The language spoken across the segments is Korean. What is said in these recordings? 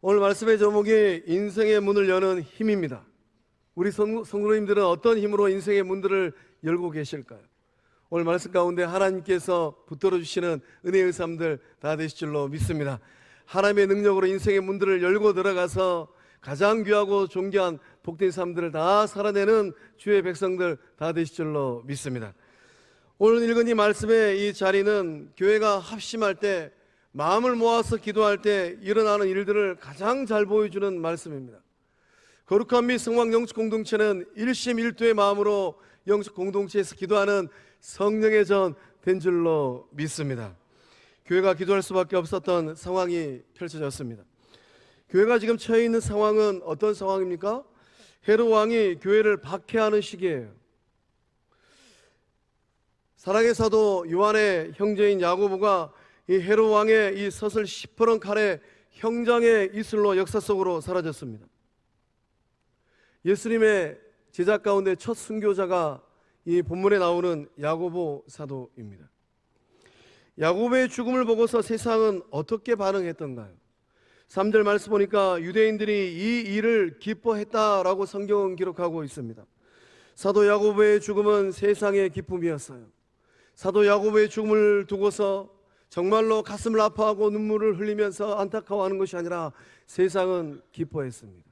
오늘 말씀의 제목이 인생의 문을 여는 힘입니다. 우리 성도님들은 어떤 힘으로 인생의 문들을 열고 계실까요? 오늘 말씀 가운데 하나님께서 붙들어 주시는 은혜의 삶들 다 되실 줄로 믿습니다. 하나님의 능력으로 인생의 문들을 열고 들어가서 가장 귀하고 존귀한 복된 삶들을 다 살아내는 주의 백성들 다 되실 줄로 믿습니다. 오늘 읽은 이 말씀의 이 자리는 교회가 합심할 때, 마음을 모아서 기도할 때 일어나는 일들을 가장 잘 보여주는 말씀입니다. 거룩한 및 성황 영적 공동체는 일심일도의 마음으로 영적 공동체에서 기도하는 성령의 전 된 줄로 믿습니다. 교회가 기도할 수밖에 없었던 상황이 펼쳐졌습니다. 교회가 지금 처해 있는 상황은 어떤 상황입니까? 헤롯 왕이 교회를 박해하는 시기예요. 사랑의 사도 요한의 형제인 야고보가 이 헤롯 왕의 이 서슬 시퍼런 칼에 형장의 이슬로 역사 속으로 사라졌습니다. 예수님의 제자 가운데 첫 순교자가 이 본문에 나오는 야고보 사도입니다. 야고보의 죽음을 보고서 세상은 어떻게 반응했던가요? 3절 말씀 보니까 유대인들이 이 일을 기뻐했다라고 성경은 기록하고 있습니다. 사도 야고보의 죽음은 세상의 기쁨이었어요. 사도 야고보의 죽음을 두고서 정말로 가슴을 아파하고 눈물을 흘리면서 안타까워하는 것이 아니라 세상은 기뻐했습니다.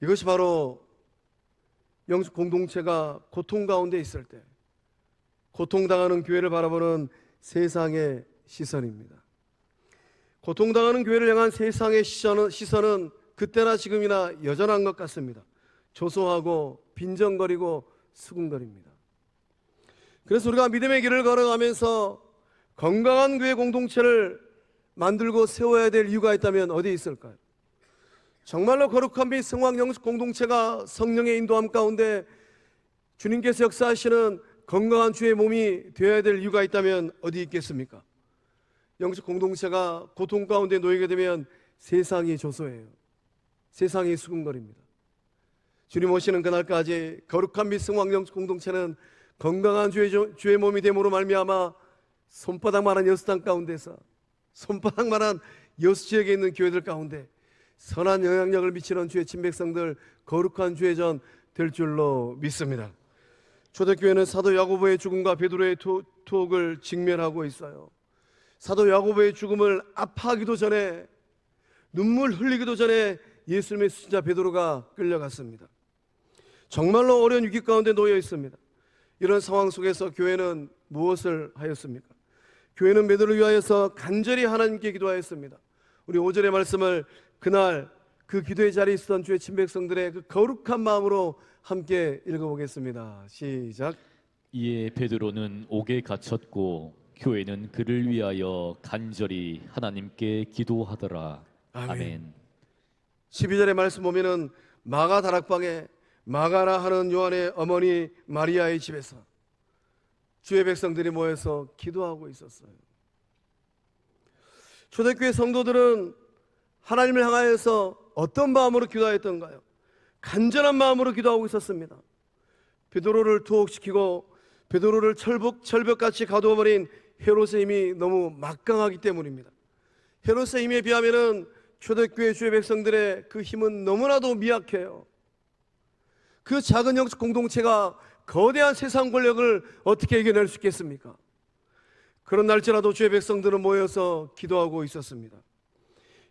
이것이 바로 영적 공동체가 고통 가운데 있을 때 고통당하는 교회를 바라보는 세상의 시선입니다. 고통당하는 교회를 향한 세상의 시선은 그때나 지금이나 여전한 것 같습니다. 조소하고 빈정거리고 수군거립니다. 그래서 우리가 믿음의 길을 걸어가면서 건강한 교회 공동체를 만들고 세워야 될 이유가 있다면 어디에 있을까요? 정말로 거룩한 및 성황 영적 공동체가 성령의 인도함 가운데 주님께서 역사하시는 건강한 주의 몸이 되어야 될 이유가 있다면 어디 있겠습니까? 영적 공동체가 고통 가운데 놓이게 되면 세상이 조소해요. 세상이 수군거립니다. 주님 오시는 그날까지 거룩한 및 성황 영적 공동체는 건강한 주의 몸이 됨으로 말미암아 손바닥만한 여수 땅 가운데서, 손바닥만한 여수 지역에 있는 교회들 가운데 선한 영향력을 미치는 주의 친백성들, 거룩한 주의 전 될 줄로 믿습니다. 초대교회는 사도 야고보의 죽음과 베드로의 투옥을 직면하고 있어요. 사도 야고보의 죽음을 아파하기도 전에, 눈물 흘리기도 전에 예수님의 수신자 베드로가 끌려갔습니다. 정말로 어려운 위기 가운데 놓여 있습니다. 이런 상황 속에서 교회는 무엇을 하였습니까? 교회는 베드로를 위하여서 간절히 하나님께 기도하였습니다. 우리 5절의 말씀을 그날 그 기도의 자리에 있었던 주의 친백성들의 그 거룩한 마음으로 함께 읽어보겠습니다. 시작. 이에 베드로는 옥에 갇혔고 교회는 그를 위하여 간절히 하나님께 기도하더라. 아멘. 12절의 말씀 보면은 마가 다락방에 마가라 하는 요한의 어머니 마리아의 집에서 주의 백성들이 모여서 기도하고 있었어요. 초대교회 성도들은 하나님을 향하여서 어떤 마음으로 기도하였던가요? 간절한 마음으로 기도하고 있었습니다. 베드로를 투옥시키고 베드로를 철벽같이 가두어버린 헤롯의 힘이 너무 막강하기 때문입니다. 헤롯의 힘에 비하면은 초대교회 주의 백성들의 그 힘은 너무나도 미약해요. 그 작은 영적 공동체가 거대한 세상 권력을 어떻게 이겨낼 수 있겠습니까? 그런 날짜라도 주의 백성들은 모여서 기도하고 있었습니다.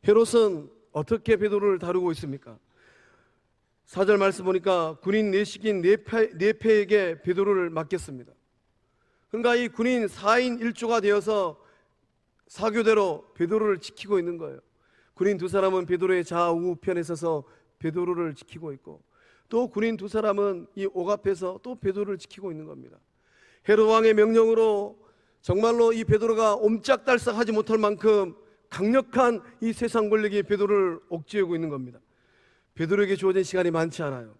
헤롯은 어떻게 베드로를 다루고 있습니까? 4절 말씀 보니까 군인 내식인 네페에게 베드로를 맡겼습니다. 그러니까 이 군인 4인 1조가 되어서 사교대로 베드로를 지키고 있는 거예요. 군인 두 사람은 베드로의 좌우편에 서서 베드로를 지키고 있고, 또 군인 두 사람은 이 옥 앞에서 또 베드로를 지키고 있는 겁니다. 헤롯 왕의 명령으로 정말로 이 베드로가 옴짝달싹하지 못할 만큼 강력한 이 세상 권력이 베드로를 옥죄고 있는 겁니다. 베드로에게 주어진 시간이 많지 않아요.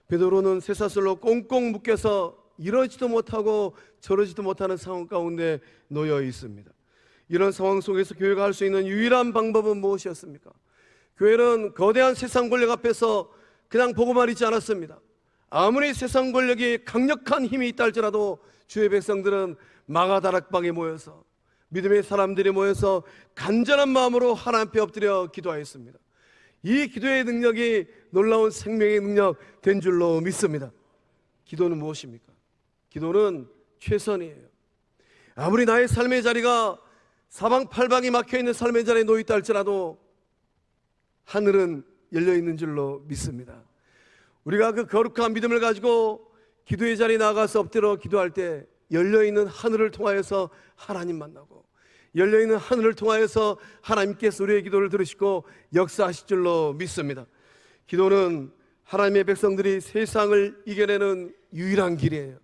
베드로는 쇠사슬로 꽁꽁 묶여서 이러지도 못하고 저러지도 못하는 상황 가운데 놓여 있습니다. 이런 상황 속에서 교회가 할 수 있는 유일한 방법은 무엇이었습니까? 교회는 거대한 세상 권력 앞에서 그냥 보고만 있지 않았습니다. 아무리 세상 권력이 강력한 힘이 있다 할지라도 주의 백성들은 마가 다락방에 모여서 믿음의 사람들이 모여서 간절한 마음으로 하나님 앞에 엎드려 기도하였습니다. 이 기도의 능력이 놀라운 생명의 능력 된 줄로 믿습니다. 기도는 무엇입니까? 기도는 최선이에요. 아무리 나의 삶의 자리가 사방팔방이 막혀있는 삶의 자리에 놓여있다 할지라도 하늘은 열려있는 줄로 믿습니다. 우리가 그 거룩한 믿음을 가지고 기도의 자리에 나가서 엎드려 기도할 때 열려있는 하늘을 통하여서 하나님 만나고, 열려있는 하늘을 통하여서 하나님께서 우리의 기도를 들으시고 역사하실 줄로 믿습니다. 기도는 하나님의 백성들이 세상을 이겨내는 유일한 길이에요.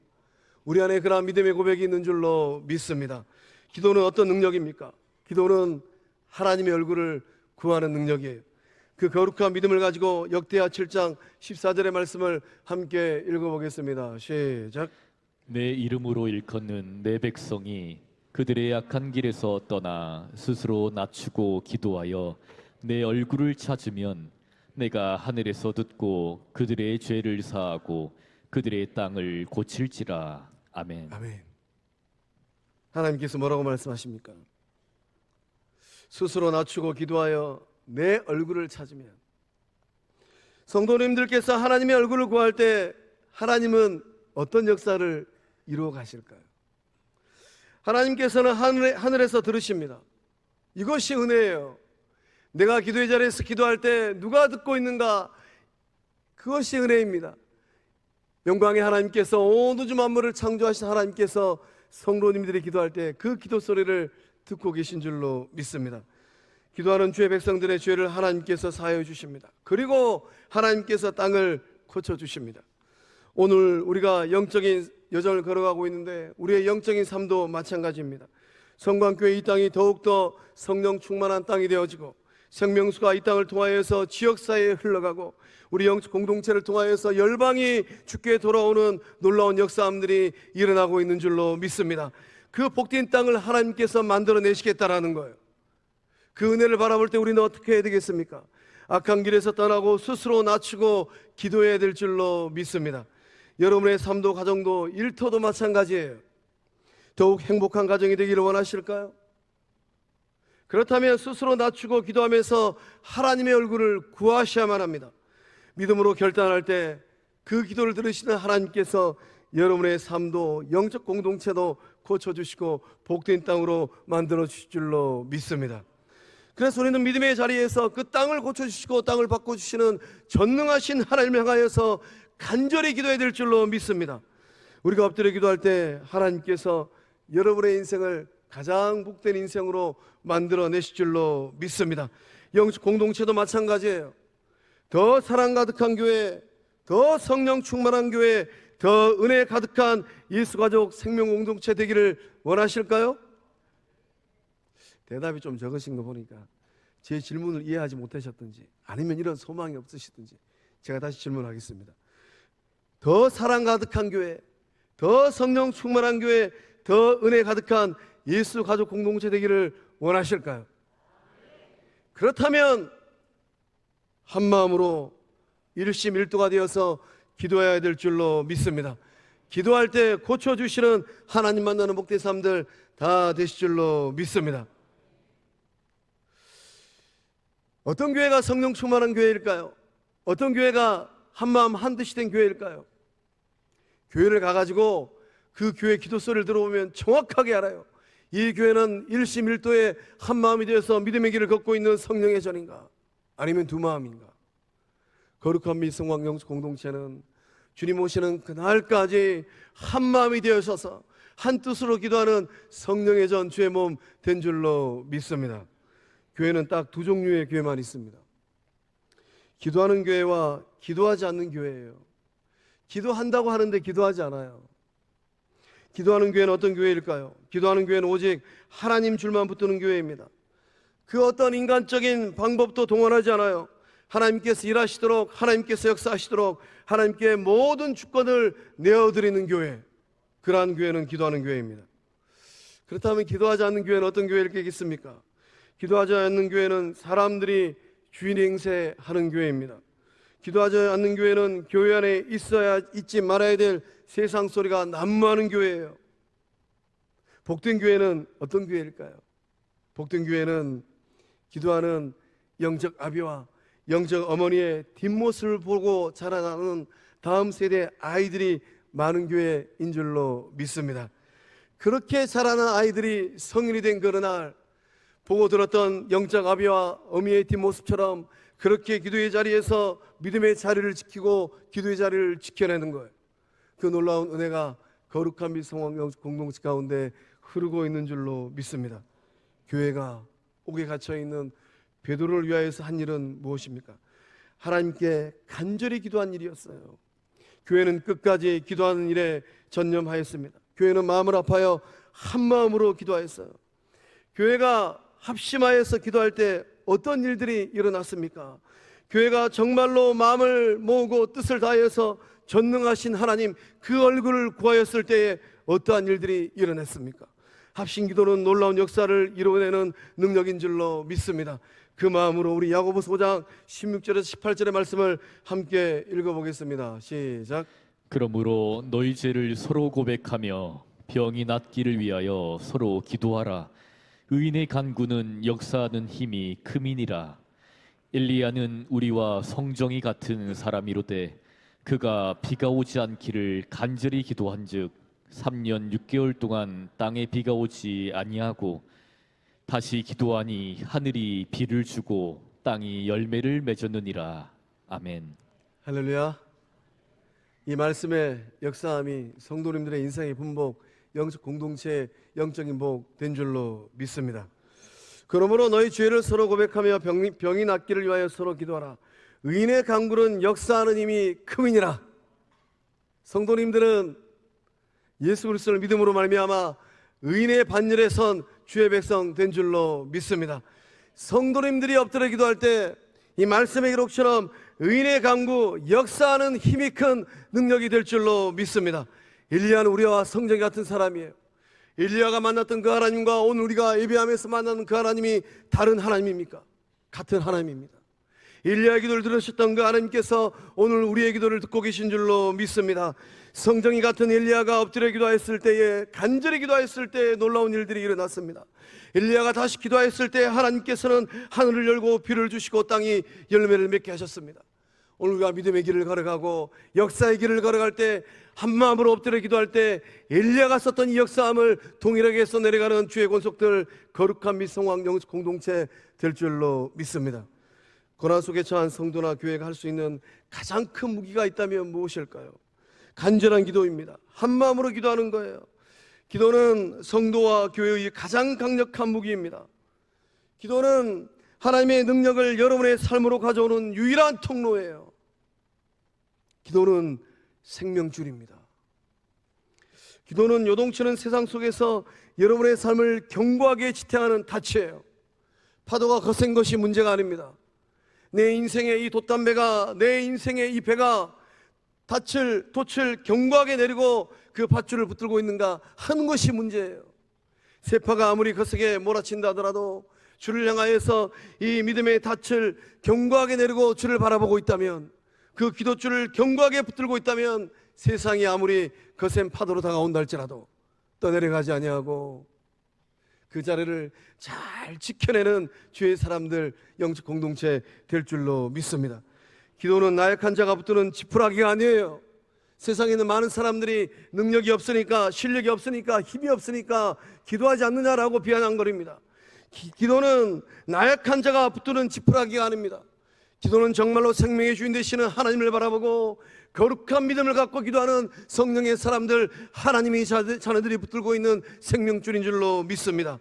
우리 안에 그러한 믿음의 고백이 있는 줄로 믿습니다. 기도는 어떤 능력입니까? 기도는 하나님의 얼굴을 구하는 능력이에요. 그 거룩한 믿음을 가지고 역대하 7장 14절의 말씀을 함께 읽어보겠습니다. 시작. 내 이름으로 일컫는 내 백성이 그들의 악한 길에서 떠나 스스로 낮추고 기도하여 내 얼굴을 찾으면 내가 하늘에서 듣고 그들의 죄를 사하고 그들의 땅을 고칠지라. 아멘. 아멘. 하나님께서 뭐라고 말씀하십니까? 스스로 낮추고 기도하여 내 얼굴을 찾으면, 성도님들께서 하나님의 얼굴을 구할 때 하나님은 어떤 역사를 이루어 가실까요? 하나님께서는 하늘에서 들으십니다. 이것이 은혜예요. 내가 기도의 자리에서 기도할 때 누가 듣고 있는가? 그것이 은혜입니다. 영광의 하나님께서 온 우주 만물을 창조하신 하나님께서 성도님들이 기도할 때 그 기도 소리를 듣고 계신 줄로 믿습니다. 기도하는 주의 백성들의 죄를 하나님께서 사하여 주십니다. 그리고 하나님께서 땅을 고쳐주십니다. 오늘 우리가 영적인 여정을 걸어가고 있는데 우리의 영적인 삶도 마찬가지입니다. 성광교회 이 땅이 더욱더 성령 충만한 땅이 되어지고, 생명수가 이 땅을 통하여서 지역사회에 흘러가고, 우리 영적 공동체를 통하여서 열방이 주께 돌아오는 놀라운 역사함들이 일어나고 있는 줄로 믿습니다. 그 복된 땅을 하나님께서 만들어내시겠다라는 거예요. 그 은혜를 바라볼 때 우리는 어떻게 해야 되겠습니까? 악한 길에서 떠나고 스스로 낮추고 기도해야 될 줄로 믿습니다. 여러분의 삶도 가정도 일터도 마찬가지예요. 더욱 행복한 가정이 되기를 원하실까요? 그렇다면 스스로 낮추고 기도하면서 하나님의 얼굴을 구하셔야만 합니다. 믿음으로 결단할 때 그 기도를 들으시는 하나님께서 여러분의 삶도 영적 공동체도 고쳐주시고 복된 땅으로 만들어 주실 줄로 믿습니다. 그래서 우리는 믿음의 자리에서 그 땅을 고쳐주시고 땅을 바꿔주시는 전능하신 하나님을 향하여서 간절히 기도해야 될 줄로 믿습니다. 우리가 엎드려 기도할 때 하나님께서 여러분의 인생을 가장 복된 인생으로 만들어내실 줄로 믿습니다. 영적 공동체도 마찬가지예요. 더 사랑 가득한 교회, 더 성령 충만한 교회, 더 은혜 가득한 예수가족 생명 공동체 되기를 원하실까요? 대답이 좀 적으신 거 보니까 제 질문을 이해하지 못하셨든지 아니면 이런 소망이 없으시든지 제가 다시 질문하겠습니다. 더 사랑 가득한 교회, 더 성령 충만한 교회, 더 은혜 가득한 예수 가족 공동체 되기를 원하실까요? 그렇다면 한 마음으로 일심일도가 되어서 기도해야 될 줄로 믿습니다. 기도할 때 고쳐주시는 하나님 만나는 복된 삶들 다 되실 줄로 믿습니다. 어떤 교회가 성령 충만한 교회일까요? 어떤 교회가 한마음 한뜻이 된 교회일까요? 교회를 가가지고 그 교회 기도 소리를 들어보면 정확하게 알아요. 이 교회는 일심일도의 한마음이 되어서 믿음의 길을 걷고 있는 성령의 전인가, 아니면 두 마음인가. 거룩한 미성왕 영적 공동체는 주님 오시는 그날까지 한마음이 되어서서 한뜻으로 기도하는 성령의 전 주의 몸 된 줄로 믿습니다. 교회는 딱 두 종류의 교회만 있습니다. 기도하는 교회와 기도하지 않는 교회예요. 기도한다고 하는데 기도하지 않아요. 기도하는 교회는 어떤 교회일까요? 기도하는 교회는 오직 하나님 줄만 붙드는 교회입니다. 그 어떤 인간적인 방법도 동원하지 않아요. 하나님께서 일하시도록, 하나님께서 역사하시도록 하나님께 모든 주권을 내어드리는 교회, 그러한 교회는 기도하는 교회입니다. 그렇다면 기도하지 않는 교회는 어떤 교회일겠습니까? 기도하지 않는 교회는 사람들이 주인 행세하는 교회입니다. 기도하지 않는 교회는 교회 안에 있어야 잊지 말아야 될 세상 소리가 난무하는 교회예요. 복된 교회는 어떤 교회일까요? 복된 교회는 기도하는 영적 아비와 영적 어머니의 뒷모습을 보고 자라나는 다음 세대 아이들이 많은 교회인 줄로 믿습니다. 그렇게 자라난 아이들이 성인이 된 그런 날, 보고 들었던 영적 아비와 어미의 뒷모습처럼 그렇게 기도의 자리에서 믿음의 자리를 지키고 기도의 자리를 지켜내는 거예요. 그 놀라운 은혜가 거룩한 및 성령 공동체 가운데 흐르고 있는 줄로 믿습니다. 교회가 옥에 갇혀있는 베드로를 위하여서 한 일은 무엇입니까? 하나님께 간절히 기도한 일이었어요. 교회는 끝까지 기도하는 일에 전념하였습니다. 교회는 마음을 아파요 한 마음으로 기도하였어요. 교회가 합심하여서 기도할 때 어떤 일들이 일어났습니까? 교회가 정말로 마음을 모으고 뜻을 다해서 전능하신 하나님 그 얼굴을 구하였을 때에 어떠한 일들이 일어났습니까? 합심기도는 놀라운 역사를 이루어내는 능력인 줄로 믿습니다. 그 마음으로 우리 야고보서 5장 16절에서 18절의 말씀을 함께 읽어보겠습니다. 시작. 그러므로 너희 죄를 서로 고백하며 병이 낫기를 위하여 서로 기도하라. 의인의 간구는 역사하는 힘이 크미니라. 엘리야는 우리와 성정이 같은 사람이로되 그가 비가 오지 않기를 간절히 기도한즉 3년 6개월 동안 땅에 비가 오지 아니하고 다시 기도하니 하늘이 비를 주고 땅이 열매를 맺었느니라. 아멘. 할렐루야. 이 말씀의 역사함이 성도님들의 인생의 분복, 영적 공동체의 영적인 복 된 줄로 믿습니다. 그러므로 너희 죄를 서로 고백하며 병이 낫기를 위하여 서로 기도하라. 의인의 간구는 역사하는 힘이 크미니라. 성도님들은 예수 그리스도를 믿음으로 말미암아 의인의 반열에 선 주의 백성 된 줄로 믿습니다. 성도님들이 엎드려 기도할 때 이 말씀의 기록처럼 의인의 간구, 역사하는 힘이 큰 능력이 될 줄로 믿습니다. 엘리야는 우리와 성정 같은 사람이에요. 엘리야가 만났던 그 하나님과 오늘 우리가 예배하면서 만나는 그 하나님이 다른 하나님입니까? 같은 하나님입니다. 엘리야의 기도를 들으셨던 그 하나님께서 오늘 우리의 기도를 듣고 계신 줄로 믿습니다. 성정이 같은 엘리야가 엎드려 기도했을 때에, 간절히 기도했을 때에 놀라운 일들이 일어났습니다. 엘리야가 다시 기도했을 때 하나님께서는 하늘을 열고 비를 주시고 땅이 열매를 맺게 하셨습니다. 오늘 우리가 믿음의 길을 걸어가고 역사의 길을 걸어갈 때 한마음으로 엎드려 기도할 때 엘리야가 썼던 이 역사함을 동일하게 해서 내려가는 주의 권속들, 거룩한 및 성황 영적 공동체 될 줄로 믿습니다. 고난 속에 처한 성도나 교회가 할 수 있는 가장 큰 무기가 있다면 무엇일까요? 간절한 기도입니다. 한마음으로 기도하는 거예요. 기도는 성도와 교회의 가장 강력한 무기입니다. 기도는 하나님의 능력을 여러분의 삶으로 가져오는 유일한 통로예요. 기도는 생명줄입니다. 기도는 요동치는 세상 속에서 여러분의 삶을 견고하게 지탱하는 닻이에요. 파도가 거센 것이 문제가 아닙니다. 내 인생의 이 돛담배가, 내 인생의 이 배가 돛을 견고하게 내리고 그 밧줄을 붙들고 있는가 하는 것이 문제예요. 세파가 아무리 거세게 몰아친다 하더라도 주를 향하여서 이 믿음의 닻을 견고하게 내리고 주를 바라보고 있다면, 그 기도줄을 견고하게 붙들고 있다면 세상이 아무리 거센 파도로 다가온다 할지라도 떠내려가지 아니하고 그 자리를 잘 지켜내는 주의 사람들, 영적 공동체 될 줄로 믿습니다. 기도는 나약한 자가 붙드는 지푸라기가 아니에요. 세상에 있는 많은 사람들이 능력이 없으니까, 실력이 없으니까, 힘이 없으니까 기도하지 않느냐라고 비아냥거립니다. 기도는 나약한 자가 붙드는 지푸라기가 아닙니다. 기도는 정말로 생명의 주인 되시는 하나님을 바라보고 거룩한 믿음을 갖고 기도하는 성령의 사람들, 하나님의 자녀들이 붙들고 있는 생명줄인 줄로 믿습니다.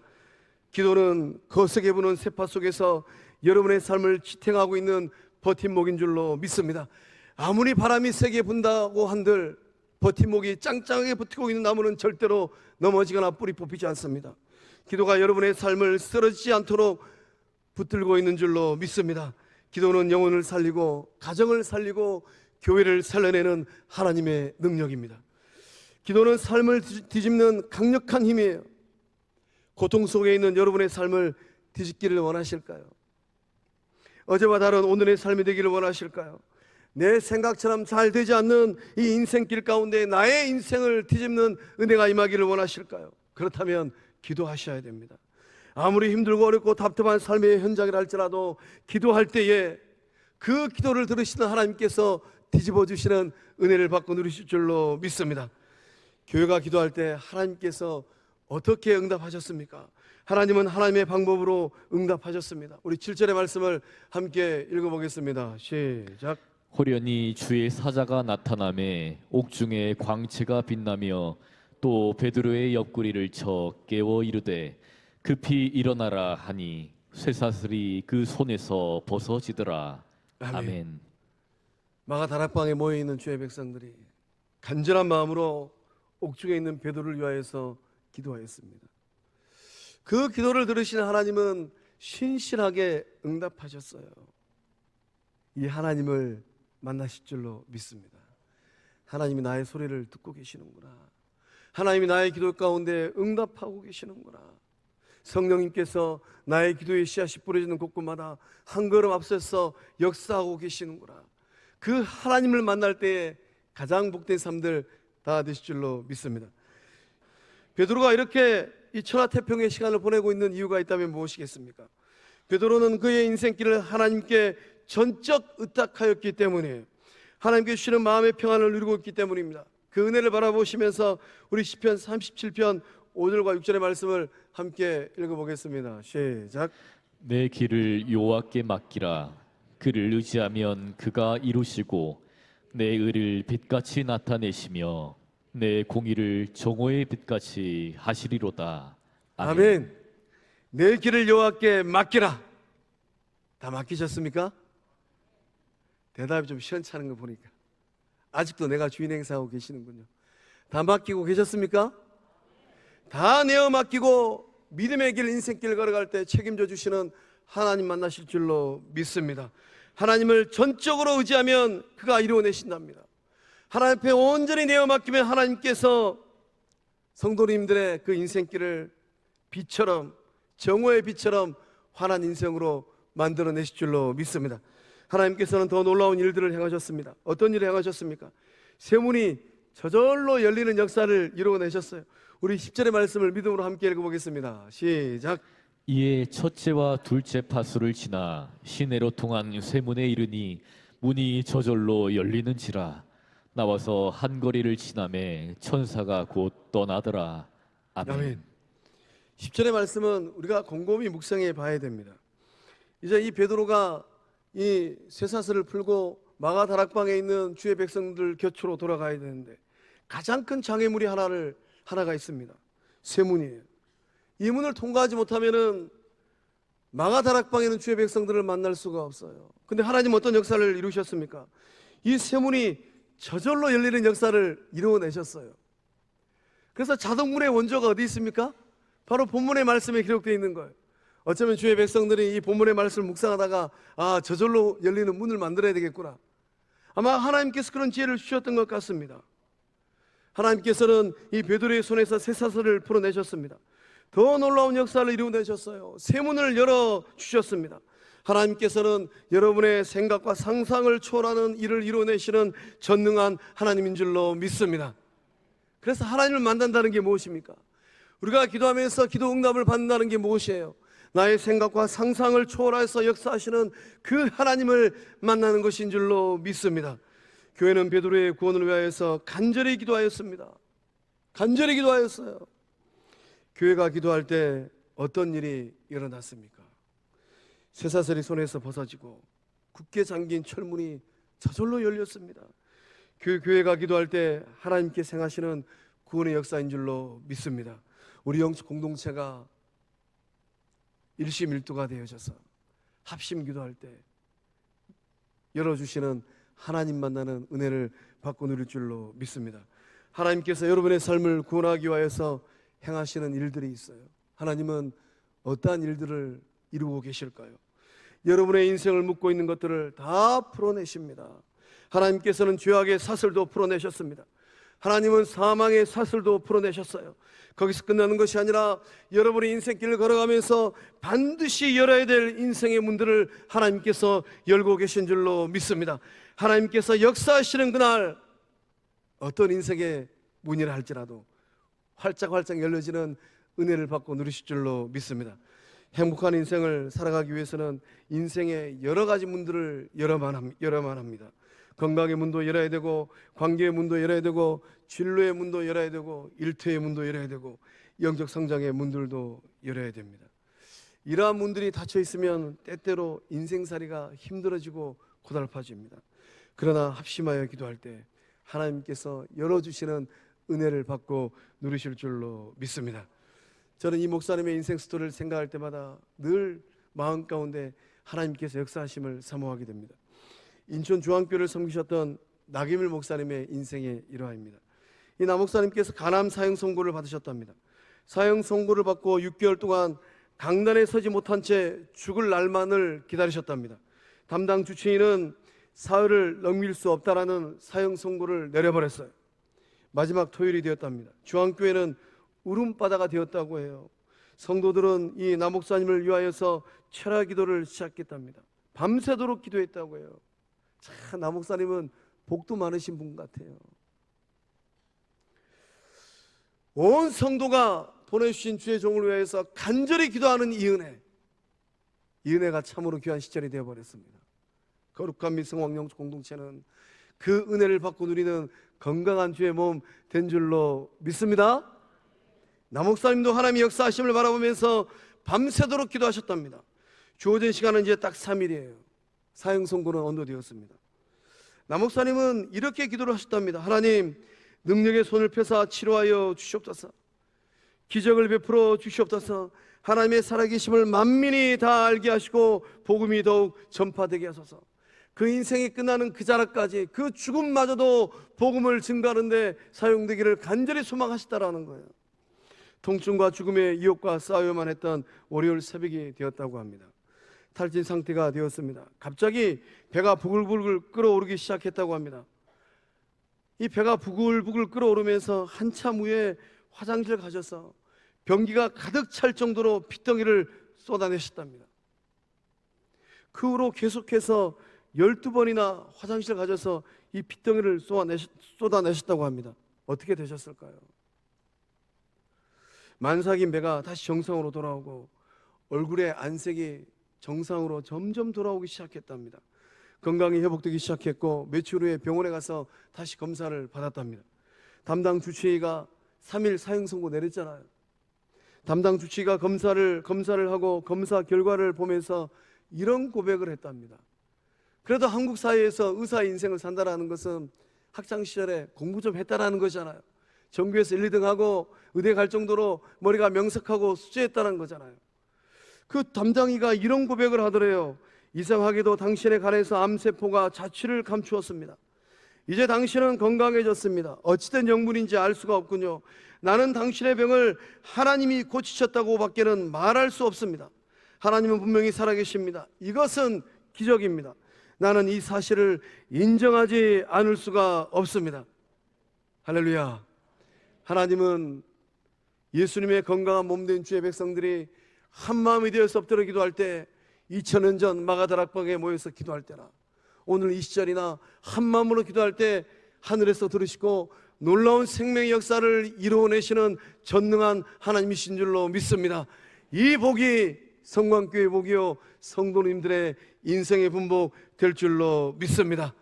기도는 거세게 부는 세파 속에서 여러분의 삶을 지탱하고 있는 버팀목인 줄로 믿습니다. 아무리 바람이 세게 분다고 한들 버팀목이 짱짱하게 버티고 있는 나무는 절대로 넘어지거나 뿌리 뽑히지 않습니다. 기도가 여러분의 삶을 쓰러지지 않도록 붙들고 있는 줄로 믿습니다. 기도는 영혼을 살리고 가정을 살리고 교회를 살려내는 하나님의 능력입니다. 기도는 삶을 뒤집는 강력한 힘이에요. 고통 속에 있는 여러분의 삶을 뒤집기를 원하실까요? 어제와 다른 오늘의 삶이 되기를 원하실까요? 내 생각처럼 잘 되지 않는 이 인생길 가운데 나의 인생을 뒤집는 은혜가 임하기를 원하실까요? 그렇다면 기도하셔야 됩니다. 아무리 힘들고 어렵고 답답한 삶의 현장이라 할지라도 기도할 때에 그 기도를 들으시는 하나님께서 뒤집어 주시는 은혜를 받고 누리실 줄로 믿습니다. 교회가 기도할 때 하나님께서 어떻게 응답하셨습니까? 하나님은 하나님의 방법으로 응답하셨습니다. 우리 7절의 말씀을 함께 읽어보겠습니다. 시작. 호련히 주의 사자가 나타나매 옥중에 광채가 빛나며 또 베드로의 옆구리를 쳐 깨워 이르되 급히 일어나라 하니 쇠사슬이 그 손에서 벗어지더라. 아멘. 마가 다락방에 모여 있는 주의 백성들이 간절한 마음으로 옥중에 있는 베드로를 위하여서 기도하였습니다. 그 기도를 들으신 하나님은 신실하게 응답하셨어요. 이 하나님을 만나실 줄로 믿습니다. 하나님이 나의 소리를 듣고 계시는구나. 하나님이 나의 기도 가운데 응답하고 계시는구나. 성령님께서 나의 기도의 씨앗이 뿌려지는 곳곳마다 한 걸음 앞서서 역사하고 계시는구나. 그 하나님을 만날 때에 가장 복된 삶들 다 되실 줄로 믿습니다. 베드로가 이렇게 이 천하태평의 시간을 보내고 있는 이유가 있다면 무엇이겠습니까? 베드로는 그의 인생길을 하나님께 전적 의탁하였기 때문이에요. 하나님께 주시는 마음의 평안을 누리고 있기 때문입니다. 그 은혜를 바라보시면서 우리 시편 37편 5절과 6절의 말씀을 함께 읽어보겠습니다. 시작. 내 길을 여호와께 맡기라. 그를 의지하면 그가 이루시고 내 의를 빛같이 나타내시며 내 공의를 정오의 빛같이 하시리로다. 아멘. 내 길을 여호와께 맡기라. 다 맡기셨습니까? 대답이 좀 시원찮은 거 보니까 아직도 내가 주인 행사하고 계시는군요. 다 맡기고 계셨습니까? 다 내어 맡기고 믿음의 길, 인생길 걸어갈 때 책임져 주시는 하나님 만나실 줄로 믿습니다. 하나님을 전적으로 의지하면 그가 이루어내신답니다. 하나님 앞에 온전히 내어 맡기면 하나님께서 성도님들의 그 인생길을 빛처럼, 정오의 빛처럼 환한 인생으로 만들어내실 줄로 믿습니다. 하나님께서는 더 놀라운 일들을 행하셨습니다. 어떤 일을 행하셨습니까? 세문이 저절로 열리는 역사를 이루어내셨어요. 우리 10절의 말씀을 믿음으로 함께 읽어보겠습니다. 시작. 이에 첫째와 둘째 파수를 지나 시내로 통한 쇠문에 이르니 문이 저절로 열리는지라. 나와서 한 거리를 지나매 천사가 곧 떠나더라. 아멘. 아멘. 10절의 말씀은 우리가 곰곰이 묵상해 봐야 됩니다. 이제 이 베드로가 이 쇠사슬을 풀고 마가 다락방에 있는 주의 백성들 곁으로 돌아가야 되는데 가장 큰 장애물이 하나가 있습니다. 쇠문이에요. 이 문을 통과하지 못하면은 마가 다락방에는 주의 백성들을 만날 수가 없어요. 근데 하나님 어떤 역사를 이루셨습니까? 이 쇠문이 저절로 열리는 역사를 이루어내셨어요. 그래서 자동문의 원조가 어디 있습니까? 바로 본문의 말씀에 기록되어 있는 거예요. 어쩌면 주의 백성들이 이 본문의 말씀을 묵상하다가 저절로 열리는 문을 만들어야 되겠구나. 아마 하나님께서 그런 지혜를 주셨던 것 같습니다. 하나님께서는 이 베드로의 손에서 쇠사슬을 풀어내셨습니다. 더 놀라운 역사를 이루어내셨어요. 새 문을 열어주셨습니다. 하나님께서는 여러분의 생각과 상상을 초월하는 일을 이루어내시는 전능한 하나님인 줄로 믿습니다. 그래서 하나님을 만난다는 게 무엇입니까? 우리가 기도하면서 기도 응답을 받는다는 게 무엇이에요? 나의 생각과 상상을 초월해서 역사하시는 그 하나님을 만나는 것인 줄로 믿습니다. 교회는 베드로의 구원을 위하여서 간절히 기도하였습니다. 간절히 기도하였어요. 교회가 기도할 때 어떤 일이 일어났습니까? 쇠사슬이 손에서 벗어지고 굳게 잠긴 철문이 저절로 열렸습니다. 그 교회가 기도할 때 하나님께 행하시는 구원의 역사인 줄로 믿습니다. 우리 영적 공동체가 일심일두가 되어져서 합심 기도할 때 열어주시는 하나님 만나는 은혜를 받고 누릴 줄로 믿습니다. 하나님께서 여러분의 삶을 구원하기 위하여서 행하시는 일들이 있어요. 하나님은 어떠한 일들을 이루고 계실까요? 여러분의 인생을 묶고 있는 것들을 다 풀어내십니다. 하나님께서는 죄악의 사슬도 풀어내셨습니다. 하나님은 사망의 사슬도 풀어내셨어요. 거기서 끝나는 것이 아니라 여러분의 인생길을 걸어가면서 반드시 열어야 될 인생의 문들을 하나님께서 열고 계신 줄로 믿습니다. 하나님께서 역사하시는 그날 어떤 인생의 문이라 할지라도 활짝활짝 열려지는 은혜를 받고 누리실 줄로 믿습니다. 행복한 인생을 살아가기 위해서는 인생의 여러 가지 문들을 열어야만 합니다. 건강의 문도 열어야 되고, 관계의 문도 열어야 되고, 진로의 문도 열어야 되고, 일터의 문도 열어야 되고, 영적 성장의 문들도 열어야 됩니다. 이러한 문들이 닫혀 있으면 때때로 인생살이가 힘들어지고 고달파집니다. 그러나 합심하여 기도할 때 하나님께서 열어주시는 은혜를 받고 누리실 줄로 믿습니다. 저는 이 목사님의 인생 스토리를 생각할 때마다 늘 마음 가운데 하나님께서 역사하심을 사모하게 됩니다. 인천 중앙교회를 섬기셨던 나기밀 목사님의 인생의 일화입니다. 이 나 목사님께서 간암 사형 선고를 받으셨답니다. 사형 선고를 받고 6개월 동안 강단에 서지 못한 채 죽을 날만을 기다리셨답니다. 담당 주치의는 사흘을 넘길 수 없다라는 사형 선고를 내려버렸어요. 마지막 토요일이 되었답니다. 중앙교회는 울음바다가 되었다고 해요. 성도들은 이 나 목사님을 위하여서 철야 기도를 시작했답니다. 밤새도록 기도했다고 해요. 참, 나 목사님은 복도 많으신 분 같아요. 온 성도가 보내주신 주의 종을 위하여서 간절히 기도하는 이 은혜가 참으로 귀한 시절이 되어버렸습니다. 거룩한 미성왕영 공동체는 그 은혜를 받고 누리는 건강한 주의 몸 된 줄로 믿습니다. 나 목사님도 하나님의 역사하심을 바라보면서 밤새도록 기도하셨답니다. 주어진 시간은 이제 딱 3일이에요. 사형 선고는 언도되었습니다. 나 목사님은 이렇게 기도를 하셨답니다. 하나님, 능력의 손을 펴사 치료하여 주시옵소서. 기적을 베풀어 주시옵소서. 하나님의 살아계심을 만민이 다 알게 하시고 복음이 더욱 전파되게 하소서. 그 인생이 끝나는 그 자락까지 그 죽음마저도 복음을 증가하는데 사용되기를 간절히 소망하시다라는 거예요. 통증과 죽음의 이욕과 싸워야만 했던 월요일 새벽이 되었다고 합니다. 탈진 상태가 되었습니다. 갑자기 배가 부글부글 끓어오르기 시작했다고 합니다. 이 배가 부글부글 끓어오르면서 한참 후에 화장실 가셔서 변기가 가득 찰 정도로 핏덩이를 쏟아내셨답니다. 그 후로 계속해서 12번이나 화장실 가셔서 이 핏덩이를 쏟아내셨다고 합니다. 어떻게 되셨을까요? 만삭인 배가 다시 정상으로 돌아오고 얼굴의 안색이 정상으로 점점 돌아오기 시작했답니다. 건강이 회복되기 시작했고 며칠 후에 병원에 가서 다시 검사를 받았답니다. 담당 주치의가 3일 사형 선고 내렸잖아요. 담당 주치의가 검사를 하고 검사 결과를 보면서 이런 고백을 했답니다. 그래도 한국 사회에서 의사 인생을 산다라는 것은 학창시절에 공부 좀 했다라는 거잖아요. 전교에서 1, 2등하고 의대 갈 정도로 머리가 명석하고 수재했다는 거잖아요. 그 담당이가 이런 고백을 하더래요. 이상하게도 당신의 간에서 암세포가 자취를 감추었습니다. 이제 당신은 건강해졌습니다. 어찌된 영문인지 알 수가 없군요. 나는 당신의 병을 하나님이 고치셨다고 밖에는 말할 수 없습니다. 하나님은 분명히 살아계십니다. 이것은 기적입니다. 나는 이 사실을 인정하지 않을 수가 없습니다. 할렐루야. 하나님은 예수님의 건강한 몸된 주의 백성들이 한마음이 되어서 엎드려 기도할 때 2000년 전 마가다락방에 모여서 기도할 때나 오늘 이 시절이나 한마음으로 기도할 때 하늘에서 들으시고 놀라운 생명의 역사를 이루어내시는 전능한 하나님이신 줄로 믿습니다. 이 복이 성광교회 복이요 성도님들의 인생의 분복 될 줄로 믿습니다.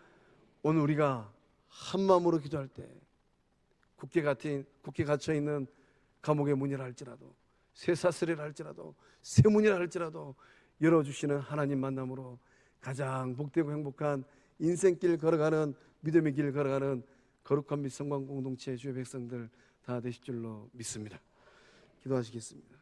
오늘 우리가 한마음으로 기도할 때 굳게 갇혀있는 감옥의 문이라 할지라도 쇠사슬이라 할지라도 쇠문이라 할지라도 열어주시는 하나님 만남으로 가장 복되고 행복한 인생길 걸어가는 믿음의 길 걸어가는 거룩한 및 성광 공동체 주의 백성들 다 되실 줄로 믿습니다. 기도하시겠습니다.